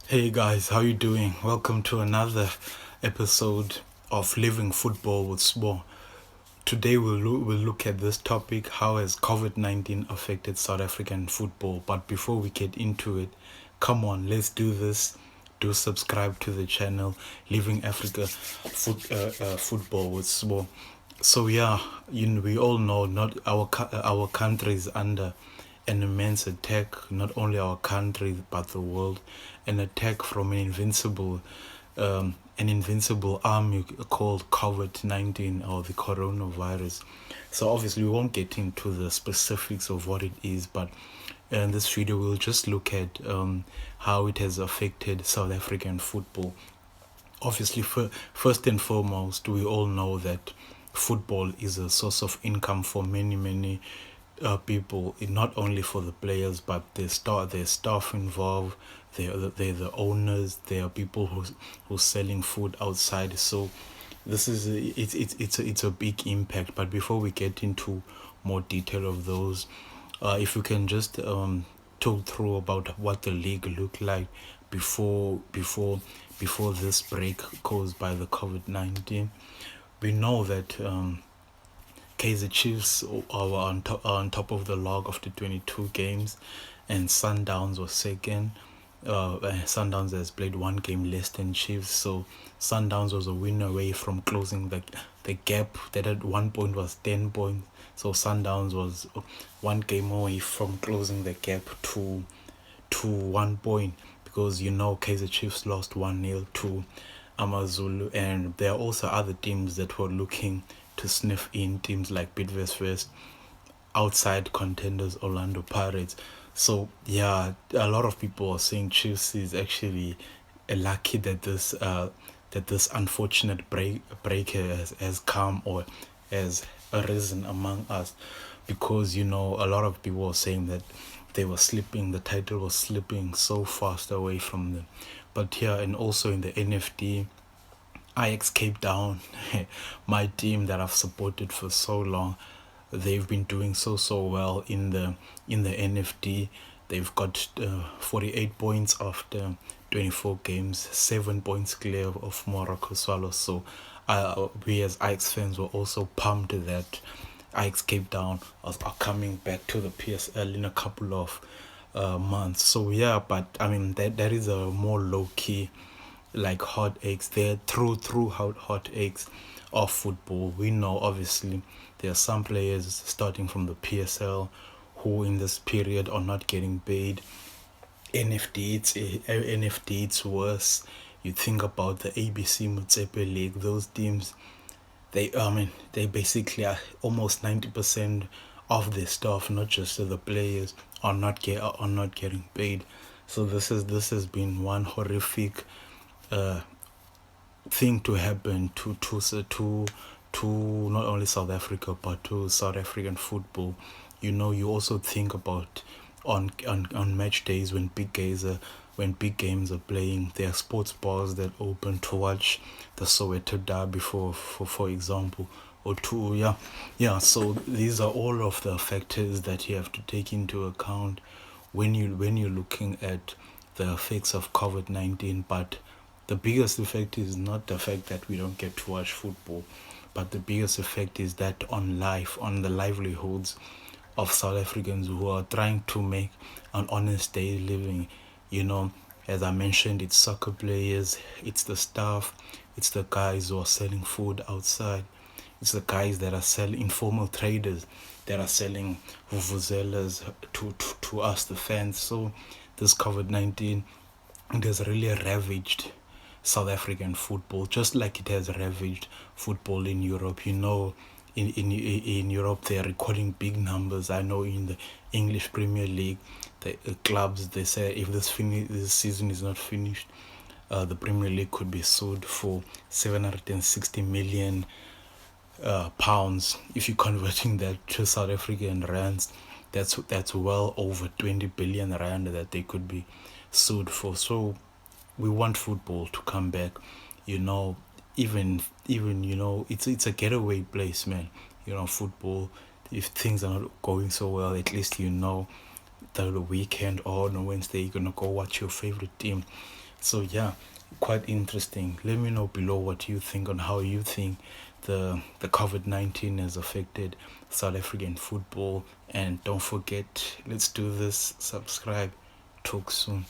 Hey guys, how you doing? Welcome to another episode of Living Football with Smo. Today we'll look at this topic: how has COVID-19 affected South African football? But before we get into it, come on, let's do this. Do subscribe to the channel Living Africa Football with Smo. So yeah, we all know not our country is under an immense attack, not only our country but the world, an attack from an invincible army called COVID-19 or the coronavirus. So obviously we won't get into the specifics of what it is, but in this video we'll just look at how it has affected South African football. Obviously, first and foremost, we all know that football is a source of income for many people, not only for the players but their staff involved. They're the owners. There are people who's selling food outside. So this is it's a big impact. But before we get into more detail of those, if you can just talk through about what the league looked like before before before this break caused by the COVID-19. We know that Kaizer Chiefs are on top of the log after 22 games, and Sundowns was second. Sundowns has played one game less than Chiefs, so Sundowns was a win away from closing the gap that at one point was 10 points. So Sundowns was one game away from closing the gap to 1 point, because Kaizer Chiefs lost 1-0 to Amazulu, and there are also other teams that were looking to sniff in, teams like Bidvest, outside contenders Orlando Pirates. So yeah, a lot of people are saying Chiefs is actually lucky that this unfortunate break has come or has arisen among us, because a lot of people are saying that the title was slipping so fast away from them. But yeah, and also in the NFD, Ajax Cape Town, my team that I've supported for so long, they've been doing so well in the NFD. They've got 48 points after 24 games, 7 points clear of Morocco Swallows. So we as Ajax fans were also pumped that Ajax Cape Town are coming back to the PSL in a couple of months. So yeah, but I mean that is a more low key, like hot eggs. They're true hot eggs of football. We know obviously there are some players starting from the PSL who in this period are not getting paid. NFD it's worse. You think about the ABC Motsepe League, those teams, they basically are almost 90% of their staff, not just the players, are not getting paid. So this has been one horrific thing to happen to not only South Africa but to South African football. You also think about on match days when big games are playing, there are sports bars that open to watch the Soweto derby for example, or two. So these are all of the factors that you have to take into account when you're looking at the effects of COVID-19. But the biggest effect is not the fact that we don't get to watch football, but the biggest effect is that on the livelihoods of South Africans who are trying to make an honest day living. As I mentioned, it's soccer players, it's the staff, it's the guys who are selling food outside, it's the guys that are selling, informal traders that are selling vuvuzelas to us, the fans. So this COVID-19, it has really ravaged South African football, just like it has ravaged football in Europe. In Europe they are recording big numbers. I know in the English Premier League, the clubs, they say if this season is not finished, the Premier League could be sued for 760 million pounds. If you're converting that to South African rands, that's well over 20 billion rand that they could be sued for. So we want football to come back. Even it's a getaway place, man. Football, if things are not going so well, at least the weekend or on a Wednesday you're gonna go watch your favorite team. So yeah, quite interesting. Let me know below what you think on how you think the COVID-19 has affected South African football. And don't forget, let's do this. Subscribe. Talk soon.